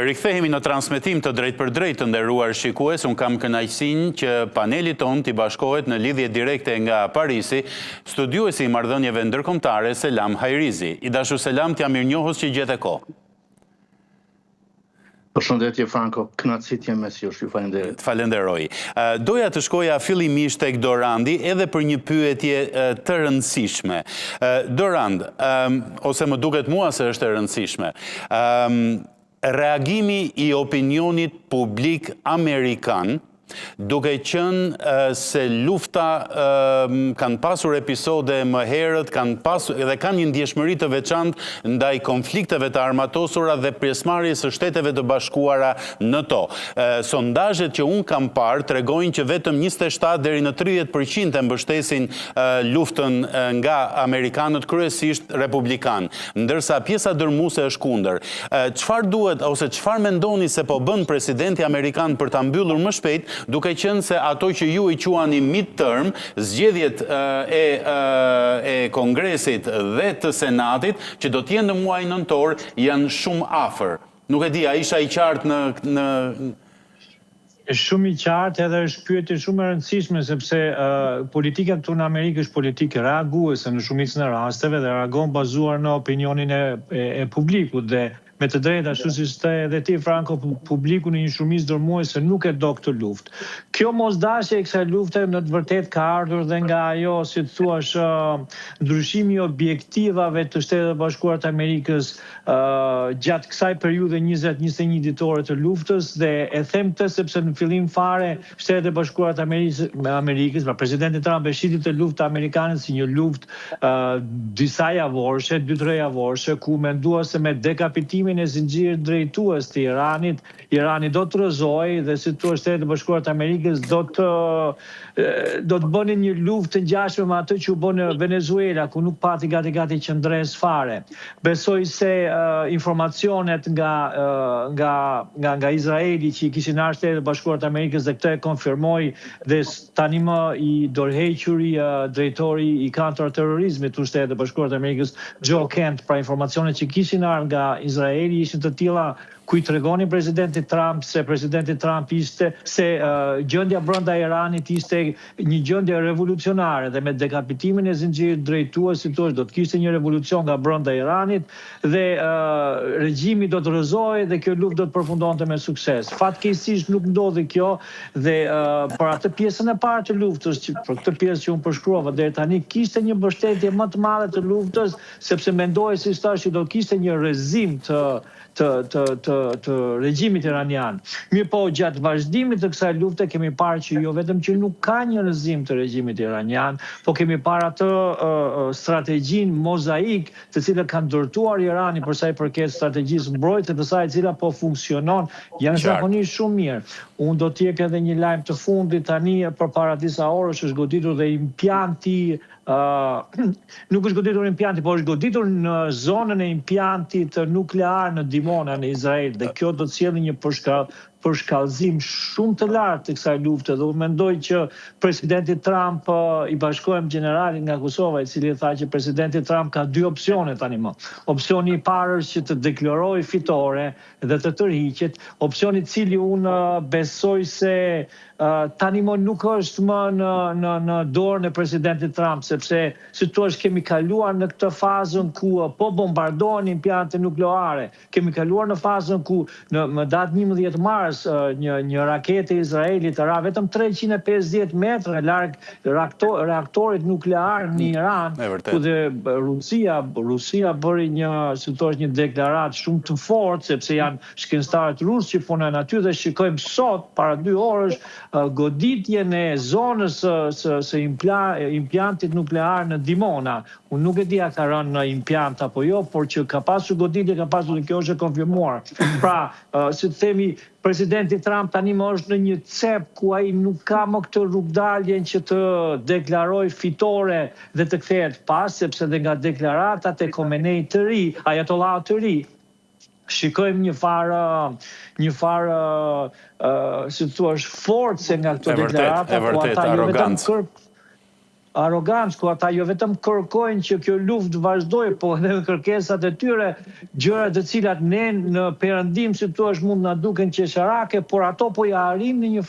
Rikthehemi në transmetim të drejt për drejt të nderuar shikues, unë kam kënaqësinë që paneli ton t'i bashkohet në lidhje direkte nga Parisi, studiuesi i marrëdhënieve ndërkombëtare Selam Hajrizi. I dashur Selam, t'jam mirënjohës që gjetë kohë. Përshëndetje Franco, kënaqësi të jem mes jush, ju falenderoj. Falenderoj. Doja të shkoja fillimisht tek Dorandi edhe për një pyetje të rëndësishme. Dorand, ose më duket mua se është e rëndësishme. Reagimi i opinionit publik amerikan, duke qenë se lufta kanë pasur episode më herët, dhe kanë një ndjeshmëri të veçantë ndaj konflikteve të armatosura dhe pjesëmarrjes së Shteteve të Bashkuara në to. Sondazhet që unë kam parë tregojnë që vetëm 27 deri në 30% e mbështesin luftën nga amerikanët, kryesisht republikan, ndërsa pjesa dërmuese është kundër. Çfarë duhet ose çfarë mendoni se po bën presidenti amerikan për ta mbyllur më shpejt, duke qenë se ato që ju i quani mid-term, zgjedhjet e Kongresit dhe të Senatit, që do t'jenë në muaj nëntor, janë shumë afër. Nuk e di, a isha i qartë në... Shumë i qartë edhe është pyetje shumë e rëndësishme, sepse politika këtu në Amerikë është politikë reaguese në shumicën e rasteve dhe reagon bazuar në opinionin e publikut dhe me të drejtë, ashtu siç the edhe ti Franco, publiku në një shumicë dërmuese nuk e do këtë luftë. Kjo mosdashje e kësaj lufte në të vërtetë ka ardhur dhe nga ajo, si të thuash, ndryshimi i objektivave të Shtetet e Bashkuara të Amerikës gjatë kësaj periudhe 20-21 ditore të luftës, dhe e them këtë sepse në fillim fare Shtetet e Bashkuara të Amerikës, pra presidenti Trump e shiti të luftë amerikane si një luftë disa javorëshe, 2-3 javorëshe, ku mendua se me dekapitimin e zinxhirit drejtues të Iranit, Irani do të rrëzojë dhe si thua Shtetet e Bashkuara të Amerikës do të bënin një luftë të ngjashme me atë që u bën në Venezuela, ku nuk pati gati qendres fare. Besoj se informacionet nga Izraeli që i kishin ardhur Shtetet e Bashkuara të Amerikës dhe këtë e konfirmoi dhe tani më i dorëhequri drejtori i kontraterrorizmit të Shtetet e Bashkuara të Amerikës, Joe Kent, pra informacionet që kishin ardhur nga Izraeli ishin të tilla ku i tregoni presidenti Trump se presidenti Trump ishte se gjendja brenda Iranit ishte një gjendje revolucionare dhe me dekapitimin e zinxhirit drejtues, si thua, do të kishte një revolucion nga brenda Iranit dhe regjimi do të rrëzohej dhe kjo luftë do të përfundonte me sukses. Fatkeqësisht nuk ndodhi kjo dhe për atë pjesën e parë të luftës, për këtë pjesë që unë përshkruava deri tani, kishte një mbështetje më të madhe të luftës, sepse mendohej si thash që do kishte një rrezim të regjimit iranian. Mirë po, gjatë vazhdimit të kësaj lufte kemi parë që jo vetëm që nuk ka një rrezim të regjimit iranian, po kemi parë atë strategjinë mozaik të cilën kanë ndërtuar Irani për sa i përket strategjisë mbrojtëse të saj, e cila po funksionon jashtëzakonisht shumë mirë. Unë do të jap edhe një lajm të fundit tani, përpara disa orësh është goditur dhe impianti nuk është goditur impianti, por është goditur në zonën e impiantit nuklear në Dimona në Izrael dhe kjo do të sjellë një përshkallëzim shumë të lartë të kësaj lufte dhe unë mendoj që presidenti Trump i bashkohem generalit nga Kosova, i cili tha që presidenti Trump ka dy opsione tani më. Opsioni i parë është që të deklarojë fitore dhe të tërhiqet, opsioni i cili unë besoj se tani më nuk është më në dorën e presidentit Trump, sepse si thua kemi kaluar në këtë fazën ku po bombardohen impiante nukleare, kemi kaluar në fazën ku në datë 11 mars një raketë e Izraelit ra vetëm 350 metra larg reaktorit nuklear në Iran, ku dhe Rusia bëri një deklaratë shumë të fortë, sepse janë shkencëtarët rusë që punojnë aty dhe shikojmë sot para 2 orësh goditjen e zonës së impiantit nuklear në Dimona. Unë nuk e di a ka rënë në impiant apo jo, por që ka pasur goditje, ka pasur dhe kjo është e konfirmuar. Pra, si të themi, presidenti Trump tani më është në një cep ku ai nuk ka më këtë rrugdaljen që të deklaroj fitore dhe të kthehet pas, sepse dhe nga deklaratat e Khomeini të ri, ajatollahu të ri, shikojmë një farë si thua forcë nga këto deklarata, e vërtet arrogancë. arrogancë, ku ata jo vetëm kërkojnë që kjo luftë vazhdojë, po edhe kërkesat e tyre, gjëra të cilat ne në perëndim, si thua, mund na duken qesharake, por ato po ja arrin në një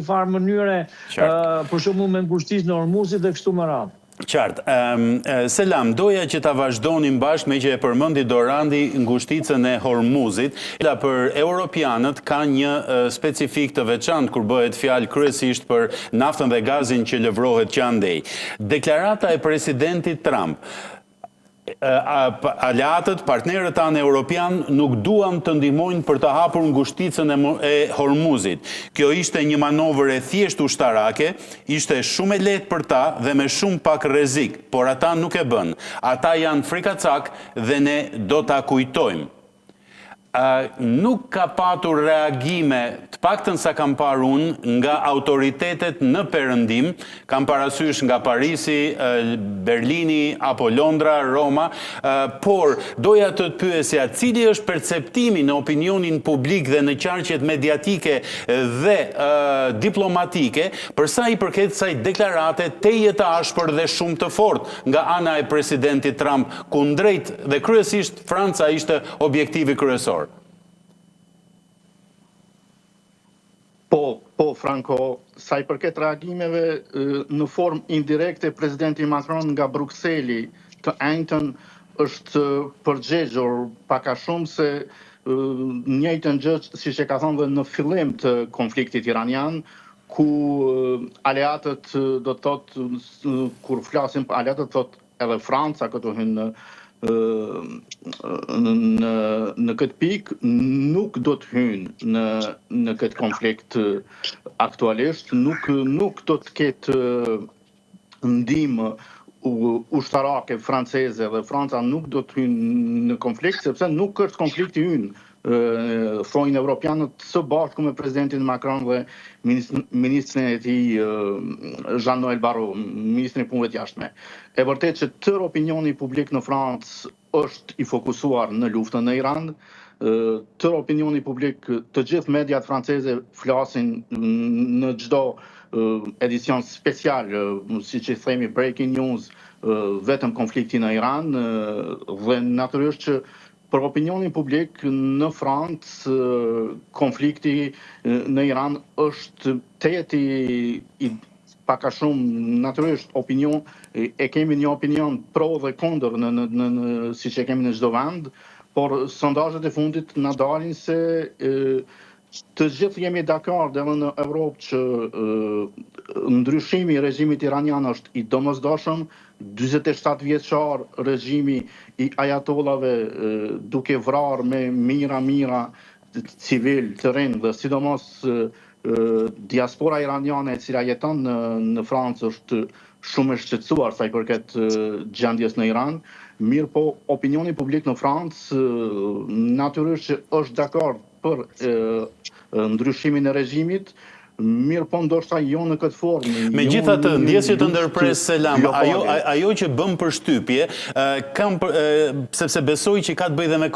farë mënyre, për shembull me ngushtisën e Hormuzit dhe kështu me radhë. Qartë. Selam, doja që ta vazhdonim bashkë me që e përmendi Dorandi ngushticën e Hormuzit. Për europianët ka një specifik të veçantë kur bëhet fjalë kryesisht për naftën dhe gazin që lëvrohet që andej. Deklarata e presidentit Trump. Aleatët, partnerët tanë europian nuk duan të ndihmojnë për të hapur ngushticën e Hormuzit. Kjo ishte një manovër e thjesht ushtarake, ishte shumë e lehtë për ta dhe me shumë pak rrezik, por ata nuk e bën. Ata janë frikacak dhe ne do ta kujtojmë. Nuk ka patur reagime, të paktën sa kam parë unë, nga autoritetet në perëndim, kam parasysh nga Parisi, Berlini, apo Londra, Roma, por doja të të pyesja, cili është perceptimi në opinionin publik dhe në qarqet mediatike dhe diplomatike, përsa i përket kësaj deklarate teje të ashpër dhe shumë të fortë nga ana e presidentit Trump, kundrejt dhe kryesisht Franca ishte objektivi kryesor. Po, Franco, sa i përket reagimeve në formë indirekte, presidenti Macron nga Brukseli të enjtën është përgjegjur pak a shumë se njëjtën gjë siç e ka thënë dhe në fillim të konfliktit iranian, ku aleatët do të thotë, kur flasim për aleatët, thotë edhe Franca këtu hyn në këtë pikë nuk do të hynë në këtë konflikt aktualisht, nuk do të ketë ndihmë ushtarake franceze dhe Franca nuk do të hynë në konflikt, sepse nuk është konflikti ynë. Thojnë evropianët së bashku me presidentin Macron dhe ministrin e tij Jean-Noël Barrot, ministrin e punëve të jashtme. E vërtet që tërë opinioni publik në Francë është i fokusuar në luftën në Iran. Tërë opinioni publik, të gjithë mediat franceze flasin në çdo edicion special, siç i themi breaking news, vetëm konflikti në Iran dhe natyrisht që për opinionin publik në Francë, konflikti në Iran është tejet i pak a shumë natyrisht opinion, e kemi një opinion pro dhe kundër siç e kemi në çdo vend, por sondazhet e fundit na dalin se të gjithë jemi dakord edhe në Europë që ndryshimi i regjimit iranian është i domosdoshëm, 47 vjeçar regjimi i ajatollave duke vrarë me mira civil të rinë dhe sidomos diaspora iraniane e cila jeton në Francë është shumë e shqetësuar sa i përket gjendjes në Iran. Mirë po, opinioni publik në Francë natyrisht që është dakord për ndryshimin e regjimit, mirë po ndoshta jo në këtë formë. Megjithatë, ndjesjet të ndërpres Selam, ajo që bëm përshtypje, sepse besoj që ka të bëjë dhe me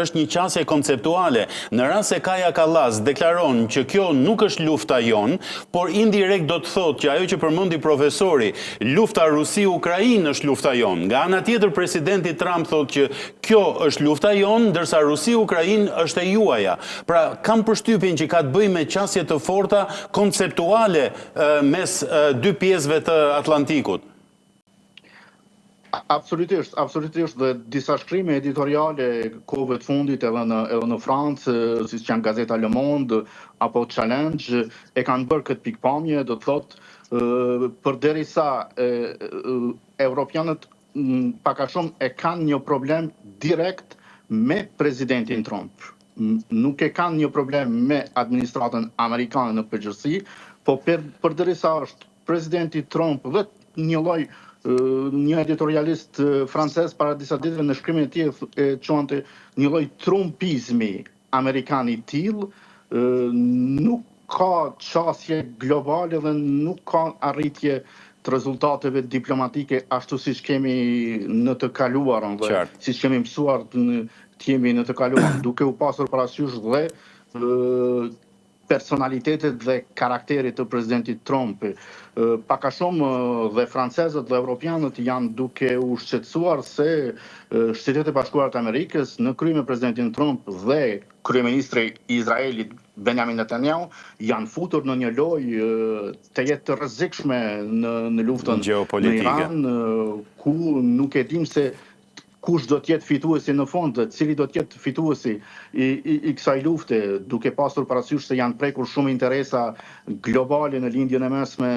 është një qasje konceptuale. Në rast se Kaja Kallas deklaron që kjo nuk është lufta jon, por indirekt do të thotë që ajo që përmendi profesori, lufta Rusi-Ukrainë është lufta jon. Nga ana tjetër presidenti Trump thotë që kjo është lufta jon, ndërsa Rusi-Ukrainë është e juaja. Pra, kam përshtypjen që ka të bëjë me qasje të forta konceptuale mes dy pjesëve të Atlantikut. Absolutisht dhe disa shkrime editoriale kohëve të fundit edhe në Francë, siç janë gazeta Le Monde apo Challenge, e kanë bërë këtë pikpamje, do të thotë përderisa evropianët pak a shumë e kanë një problem direkt me presidentin Trump. Nuk e kanë një problem me administratën amerikane në përgjithësi, po përderisa është presidenti Trump dhe një editorialist francez para disa ditëve në shkrimin e tij e quante një lloj trumpizmi amerikan i tillë, nuk ka qasje globale dhe nuk ka arritje të rezultateve diplomatike ashtu siç kemi në të kaluarën dhe siç kemi mësuar të jemi në të kaluarën, duke u pasur parasysh dhe personalitetit dhe karakterit të presidentit Trump. Pak a shumë dhe francezët dhe evropianët janë duke u shqetësuar se Shtetet e Bashkuara të Amerikës në krye me presidentin Trump dhe kryeministri i Izraelit Benjamin Netanyahu janë futur në një lojë të jetë të rrezikshme në luftën në Iran, ku nuk e dim se kush do të jetë fituesi në fund, cili do të jetë fituesi i kësaj lufte, duke pasur parasysh se janë prekur shumë interesa globale në lindjen e mesme.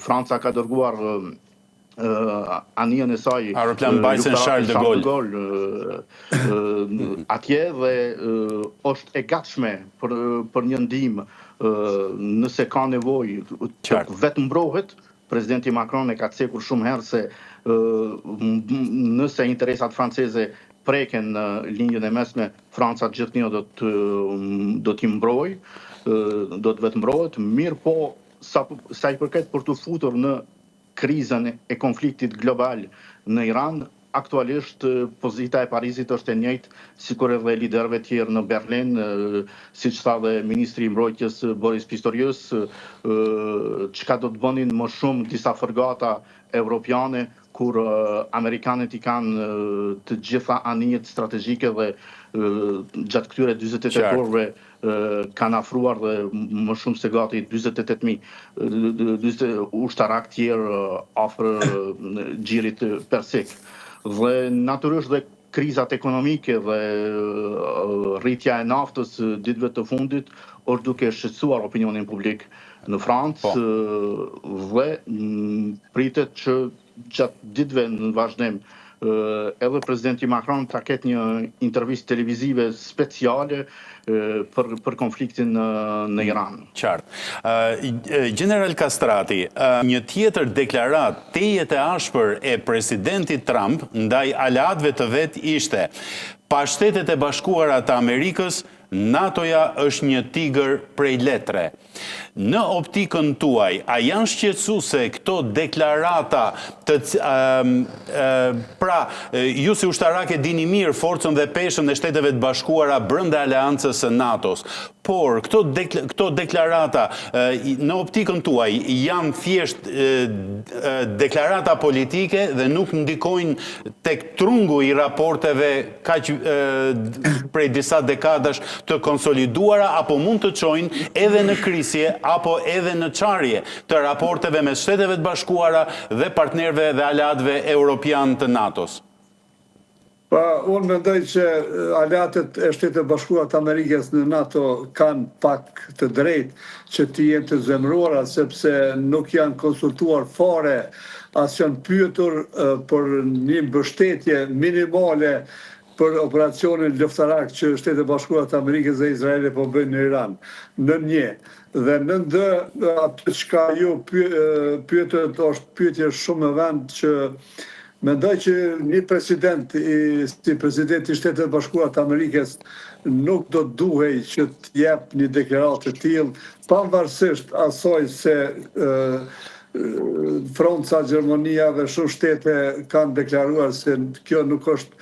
Franca ka dërguar anijen e saj aeroplan bajsen Charles de Gaulle atje dhe është e gatshme për një ndihmë nëse ka nevojë të vetë mbrohet. Presidenti Macron e ka cekur shumë herë se nëse interesat franceze preken në linjën e mesme, Franca gjithnjë do t'i mbrojë, do të vetë mbrohet, mirë po sa i përket për të futur në krizën e konfliktit global në Iran, aktualisht pozita e Parisit është e njëjtë sikur edhe liderëve tjerë në Berlin, siç tha dhe ministri i mbrojtjes Boris Pistorius, çka do të bënin më shumë disa fërgata evropiane kur amerikanët i kanë të gjitha anijet strategjike dhe gjatë këtyre 48 orëve kanë afruar dhe më shumë se gati 48.000 ushtarak tjerë afër xhirit persik. Dhe natyrisht dhe krizat ekonomike dhe rritja e naftës ditëve të fundit është duke shqetësuar opinionin publik në Francë dhe pritet që gjatë ditëve në vazhdim edhe presidenti Macron ta ketë një intervistë televizive speciale për konfliktin në Iran. Qartë. General Castrati, një tjetër deklarat tejet e ashpër e presidentit Trump ndaj aleatëve të vet ishte: pa Shtetet e Bashkuara të Amerikës, NATO-ja është një tigër prej letre. Në optikën tuaj, a janë shqetësuese këto deklarata pra, ju si ushtarak e dini mirë forcën dhe peshën e Shteteve të Bashkuara brenda aleancës së NATO-s, por këto deklarata në optikën tuaj janë thjesht deklarata politike dhe nuk ndikojnë tek trungu i raporteve kaq prej disa dekadash të konsoliduara, apo mund të çojnë edhe në krisje apo edhe në çarje të raporteve me Shteteve të Bashkuara dhe partnerëve dhe aleatëve europian të NATO-s? Unë mendoj që aleatët e Shtetit të Bashkuara të Amerikës në NATO kanë pak të drejtë që të jenë të zemruara, sepse nuk janë konsultuar fare, as janë pyetur për një mbështetje minimale për operacionin luftarak që Shtetet e Bashkuara të Amerikës dhe Izraeli po bëjnë në Iran, në një. Dhe në ndë atë çka ju pyetët është pyetje shumë e vend që mendoj që një president si presidenti i Shtetit të Bashkuara të Amerikës nuk do të duhej që të jep një deklaratë të tillë, pavarësisht asaj se Franca, Gjermania dhe shumë shtete kanë deklaruar se kjo nuk është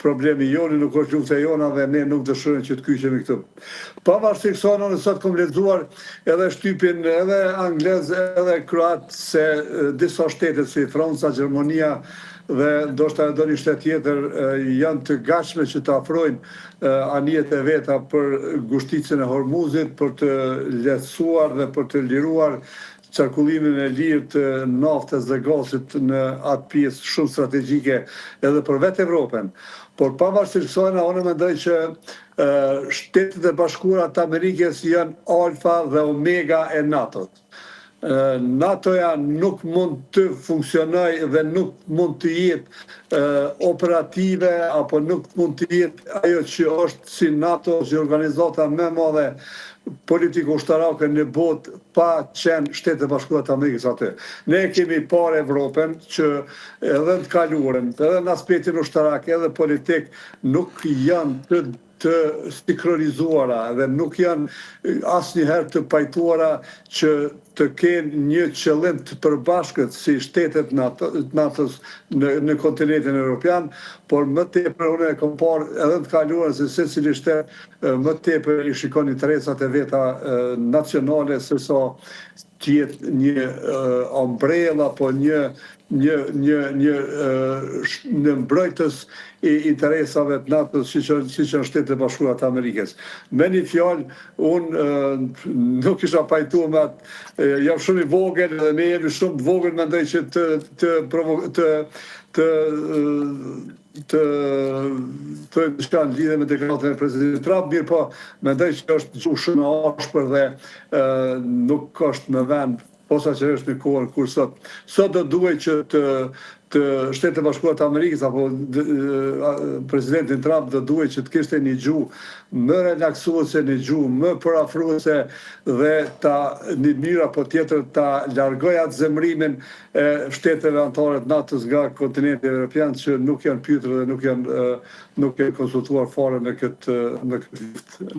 problemi joni, nuk është lufta jona dhe ne nuk dëshirojmë që të kyqemi këtu. Pavarësisht kësaj, unë sot kam lexuar edhe shtypin edhe anglez edhe kroat se disa shtete si Franca, Gjermania dhe ndoshta edhe një shtet tjetër janë të gatshme që të afrojnë anijet e veta për ngushticën e Hormuzit, për të lehtësuar dhe për të liruar qarkullimin e lirë të naftës dhe gazit në atë pjesë shumë strategjike edhe për vetë Evropën. Por pavarësisht kësaj, unë mendoj që Shtetet e Bashkuara të Amerikës janë alfa dhe omega e NATO-s. NATO-ja nuk mund të funksionojë dhe nuk mund të jetë operative apo nuk mund të jetë ajo që është si NATO, që organizata më e madhe politiko ushtarake në botë pa qenë Shtetet e Bashkuara të Amerikës aty. Ne kemi parë Evropën që edhe të kaluarën, edhe në aspektin ushtarak, edhe politik, nuk janë të të sinkronizuara dhe nuk janë asnjëherë të pajtuara që të kenë një qëllim të përbashkët si shtetet NATO-s në kontinentin evropian, por më tepër unë e kam parë edhe të kaluarën se secili shtet më tepër i shikon interesat e veta nacionale se sa të jetë një ombrella apo një mbrojtës i interesave të NATO-s si që në Shtetet e Bashkuara të Amerikës. Me një fjalë, unë nuk isha pajtuar me atë, jam shumë i vogël dhe ne jemi shumë të vogël, mendoj që të diçka në lidhje me deklaratën e presidentit Trump, mirë po mendoj që është gjuhë shumë e ashpër dhe nuk është në vend posa që është në kohën kur sot do duhet që të Shtetet e Bashkuara të Amerikës apo presidentin Trump do duhet që të kishte një gjuhë më relaksuese, një gjuhë më përafruese dhe një mënyrë apo tjetër ta largoj atë zemrimin e shteteve anëtare të NATO-s nga kontinenti evropian që nuk janë pyetur dhe nuk janë konsultuar fare në këtë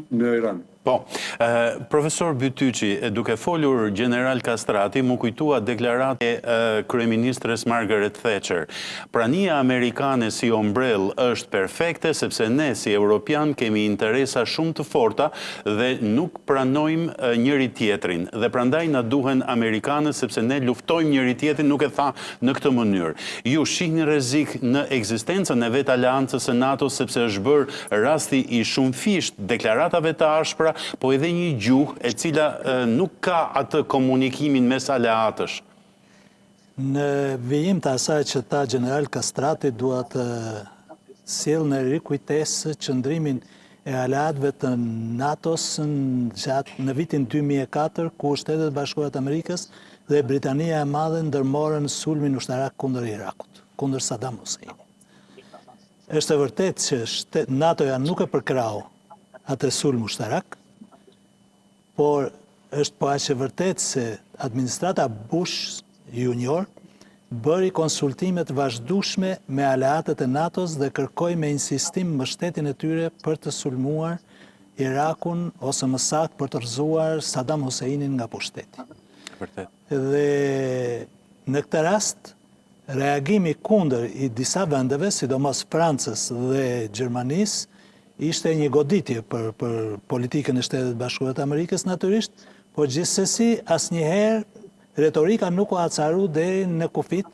në Iran. Po, profesor Bytyqi, duke folur General Castrati, mu kujtua deklarat e kryeministres Margaret Thatcher. Prania amerikane si ombrell është perfekte, sepse ne si europian kemi interesa shumë të forta dhe nuk pranojmë njëri tjetrin. Dhe prandaj na duhen amerikanë, sepse ne luftojmë njëri tjetrin, nuk e tha në këtë mënyrë. Ju shihni rrezik në ekzistencën e vetë aleancës së NATO, sepse është bërë rasti i shumëfisht deklaratave të ashpra, po edhe një gjuhë e cila nuk ka atë komunikimin mes aleatësh. Në vijim të asaj që ta General Castrati duhet të sjellë në rikujtesë qëndrimin e aleatëve të NATO-s në vitin 2004, ku Shtetet e Bashkuara të Amerikës dhe Britania e Madhe ndërmorën sulmin ushtarak kundër Irakut, kundër Saddam Hussein. Është e vërtetë që NATO-ja nuk e përkrau atë sulm ushtarak, por është po aq e vërtetë se administrata Bush junior bëri konsultimet vazhdueshme me aleatët e NATO-s dhe kërkoi me insistim mbështetjen e tyre për të sulmuar Irakun ose më saktë për të rrëzuar Saddam Husseinin nga pushteti. Vërtet. Dhe në këtë rast reagimi kundër i disa vendeve, sidomos Francës dhe Gjermanisë, ishte një goditje për politikën e Shtetet Bashkuara të Amerikës natyrisht, por gjithsesi asnjëherë retorika nuk u acaru deri në kufit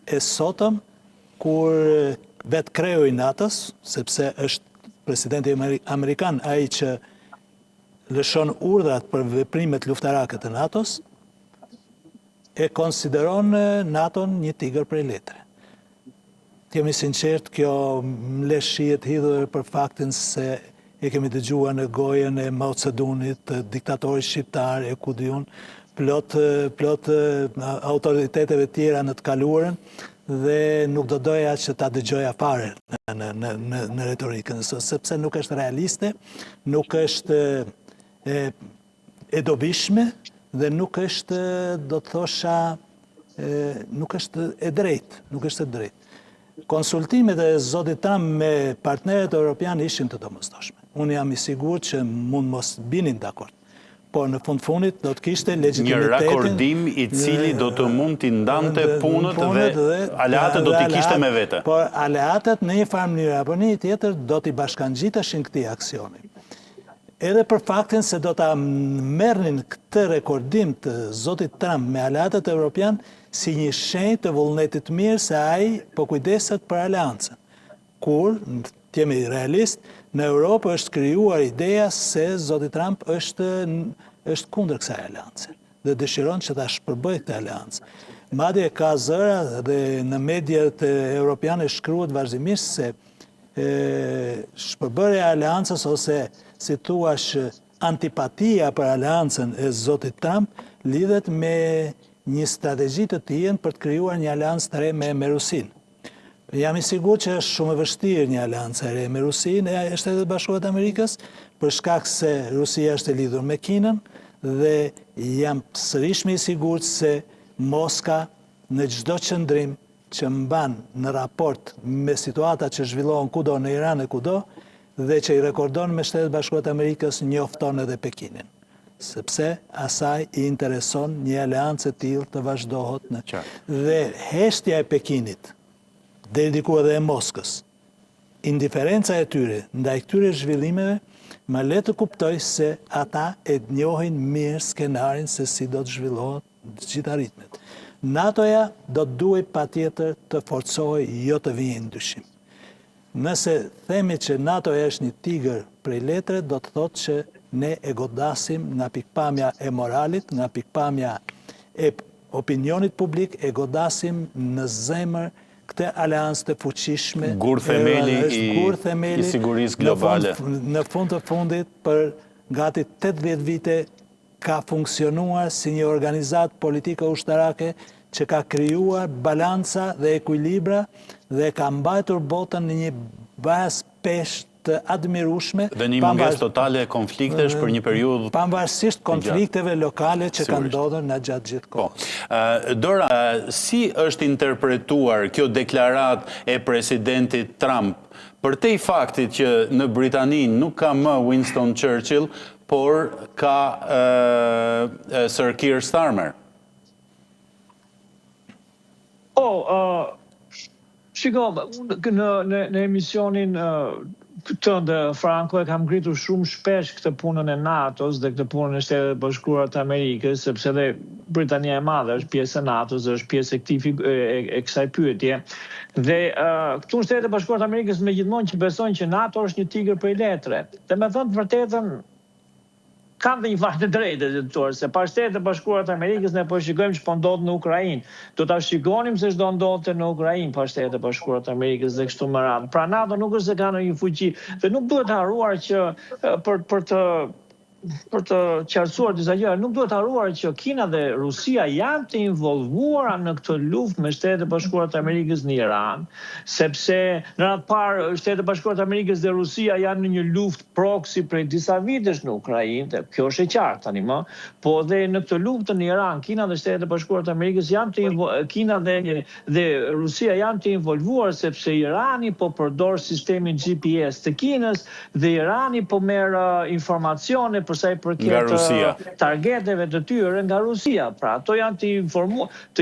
e sotëm kur vetë kreu i NATO-s, sepse është presidenti amerikan ai që lëshon urdhrat për veprimet luftarake të NATO-s, e konsideron NATO-n një tigër prej letre. Jemi sinqert, kjo më le shihet hidhur për faktin se e kemi dëgjuar në gojën e Mao Zedongit, diktatorit shqiptar, e ku diun, plot autoriteteve tjera në të kaluarën dhe nuk do doja që ta dëgjoja fare në retorikën, sepse nuk është realiste, nuk është e dobishme dhe nuk është, do të thosha, nuk është e drejtë. Konsultimet e zotit Trump me partnerët europian ishin të domosdoshme. Unë jam i sigurt që mund mos binin dakord. Por në fundit do të kishte legitimitetin... Një rakordim i cili do të mund t'i ndante punët dhe aleatët do t'i kishte me vete. Por aleatët në një farë mënyrë apo një tjetër do t'i bashkangjiteshin këtij aksioni. Edhe për faktin se do t'a merrnin këtë rekordim të zotit Trump me aleatët europian si një shenjë të vullnetit mirë se ai po kujdeset për aleancën. Kur, të jemi realist, në Europë është krijuar ideja se zoti Trump është kundër kësaj aleance dhe dëshiron që ta shpërbëjë këtë aleancë. Madje ka zëra dhe në mediat europiane shkruhet vazhdimisht se shpërbërja e aleancës ose si thuash antipatia për aleancën e zotit Trump lidhet me një strategji të tij për të krijuar një aleancë të re me Rusinë. Jam i sigurt që është shumë e vështirë një aleancë e re me Rusinë e Shtetet Bashkuara të Amerikës, për shkak se Rusia është e lidhur me Kinën dhe jam sërish i sigurt se Moska në çdo qëndrim që mban në raport me situata që zhvillohen kudo në Iran e kudo, dhe që i rekordon me Shtetet Bashkuara të Amerikës njofton edhe Pekinin, sepse asaj i intereson një aleancë e tillë të vazhdohet dhe heshtja e Pekinit, deri diku edhe e Moskës, indiferenca e tyre ndaj këtyre zhvillimeve, më le të kuptoj se ata e njohin mirë skenarin se si do të zhvillohet të gjitha ritmet. NATO-ja do të duhet patjetër të forcohej, jo të vijë në dyshim. Nëse themi që NATO-ja është një tigër prej letre, do të thotë që ne e godasim nga pikpamja e moralit, nga pikpamja e opinionit publik, e godasim në zemër këtë aleancë të fuqishme. Gur themeli i sigurisë globale. Në fund të fundit, për gati 80 vite, ka funksionuar si një organizat politike ushtarake që ka krijuar balanca dhe ekuilibra dhe ka mbajtur botën në një bazë peshë të admirueshme dhe një mungesë totale konfliktesh për një periudhë pavarësisht konflikteve lokale që kanë ndodhur në gjatë gjithë kohës. Dora, si është interpretuar kjo deklarat e presidentit Trump përtej faktit që në Britani nuk ka më Winston Churchill, por ka Sir Keir Starmer? Shiko, në emisionin tënde, Franco, e kam ngritur shumë shpesh këtë punën e NATO-s dhe këtë punën e Shtetet Bashkuara të Amerikës, sepse dhe Britania e Madhe është pjesë e NATO-s dhe është pjesë e kësaj pyetje. Dhe këtu në Shtetet Bashkuara të Amerikës megjithmonë që besojnë që NATO është një tigër prej letre. Dhe me thënë të vërtetën, kam dhe një fakt të drejtë, se pa Shtetet Bashkuara të Amerikës ne po shikojmë ç'po ndodh në Ukrainë. Do ta shikonim se ç'do ndodhte në Ukrainë pa Shtetet Bashkuara të Amerikës dhe kështu me radhë. Pra NATO nuk është se ka ndonjë fuqi dhe nuk duhet harruar që për të qartësuar disa gjëra, nuk duhet harruar që Kina dhe Rusia janë të involvuara në këtë luftë me Shtetet Bashkuara të Amerikës në Iran, sepse në radhë parë Shtetet Bashkuara të Amerikës dhe Rusia janë në një luftë proxy prej disa vitesh në Ukrainë, dhe kjo është e qartë tani më, po dhe në këtë luftë në Iran, Kina dhe Shtetet Bashkuara të Amerikës Kina dhe Rusia janë të involvuar sepse Irani po përdor sistemin GPS të Kinës dhe Irani po merr informacione përsa i përket targeteve të tyre nga Rusia. Pra, ato janë të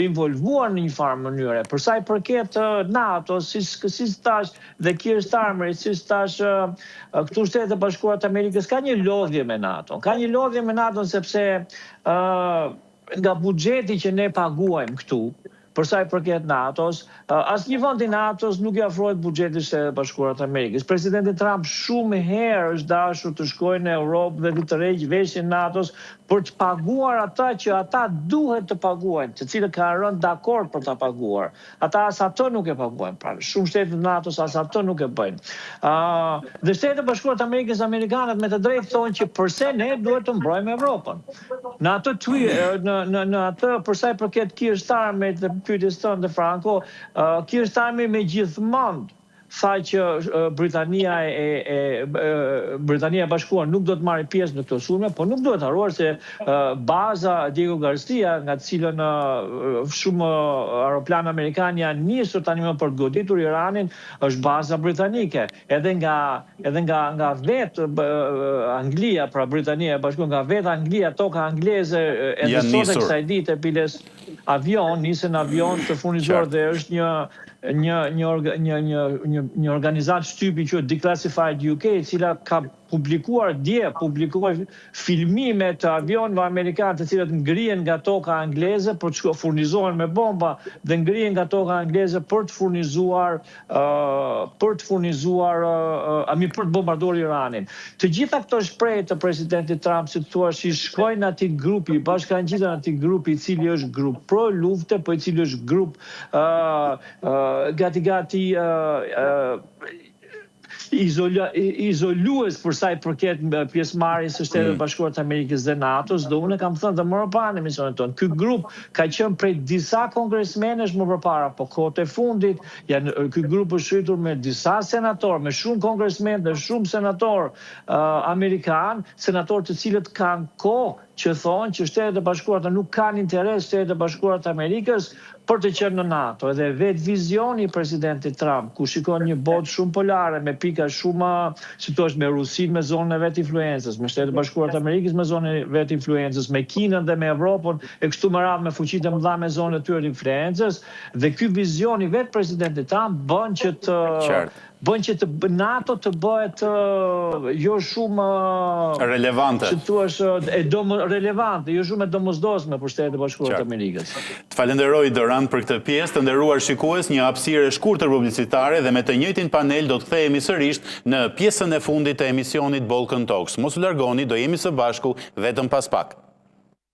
involvuar në një farë mënyre. Përsa i përket NATO, si thash dhe Keir Starmer, si thash këtu Shtetet Bashkuara të Amerikës ka një lodhje me NATO. Ka një lodhje me NATO sepse nga buxheti që ne paguajmë këtu, përsa i përket NATO-s, asnjë vend i NATO-s nuk i afrohet buxhetit Shtetet Bashkuara të Amerikës. Presidenti Trump shumë herë është dashur të shkojë në Europë dhe të tërheqë veshjen NATO-s për të paguar ata që ata duhet të paguajnë, të cilët kanë rënë dakord për ta paguar. Ata as ato nuk e paguajnë. Pra, shumë shtete të NATO-s as ato nuk e bëjnë. Dhe Shtetet Bashkuara të Amerikës, amerikanët me të drejtë thonë që përse ne duhet të mbrojmë Evropën. Në atë përsa i përket Keir Starmer dhe pyetjes tënde Franco, Keir Starmer me gjithmonë tha që Britania e Bashkuar nuk do të marrë pjesë në këto sulme, po nuk duhet harruar se baza Diego Garcia, nga të cilën shumë aeroplanë amerikanë janë nisur tani më për të goditur Iranin, është baza britanike. Edhe nga vetë Anglia, pra Britania e Bashkuar, nga vetë Anglia, toka angleze, edhe sot e kësaj dite piles avion, nisën avion të furnizuar dhe është një organizatë shtypi që Declassified UK, e cila ka publikuar filmime të avionëve amerikanë të cilët ngrihen nga toka angleze për të furnizuar me bomba dhe ngrihen nga toka angleze për të furnizuar për të bombarduar Iranin. Të gjitha këto shprehje të presidentit Trump, si thua, i shkojnë atij grupi, bashkangjiten atij grupi i cili është grup pro lufte, po i cili është grup gati izolues për sa i përket pjesëmarrjes së Shtetet Bashkuara të Amerikës dhe NATO-s, dhe unë kam thënë dhe më parë në emisionin tonë, ky grup ka qenë prej disa kongresmenësh më përpara, po kohët e fundit ky grup është shëruar me disa senatorë, me shumë kongresmenë dhe shumë senatorë amerikanë, senatorë të cilët kanë kohë që thonë që Shtetet e Bashkuara nuk kanë interes Shtetet e Bashkuara të Amerikës për të qenë në NATO. Edhe vetë vizioni i presidentit Trump, ku shikon një botë shumë polare, me pika shumë, si thua, me Rusinë me zonën e vet influencës, me Shtetet e Bashkuara të Amerikës me zonën e vet influencës, me Kinën dhe me Evropën e kështu me radhë me fuqitë e mëdha me zonën e tyre të influencës, dhe ky vizioni vetë presidentit Trump bën që NATO të bëhet jo shumë relevante. Si thua, relevante, jo shumë e domosdoshme për Shtetet e Bashkuara të Amerikës. Të falenderoj Doran për këtë pjesë, të nderuar shikues, një hapësirë e shkurtër publicitare dhe me të njëjtin panel do të kthehemi sërish në pjesën e fundit të emisionit Balkan Talks. Mos u largoni, do jemi së bashku vetëm pas pak.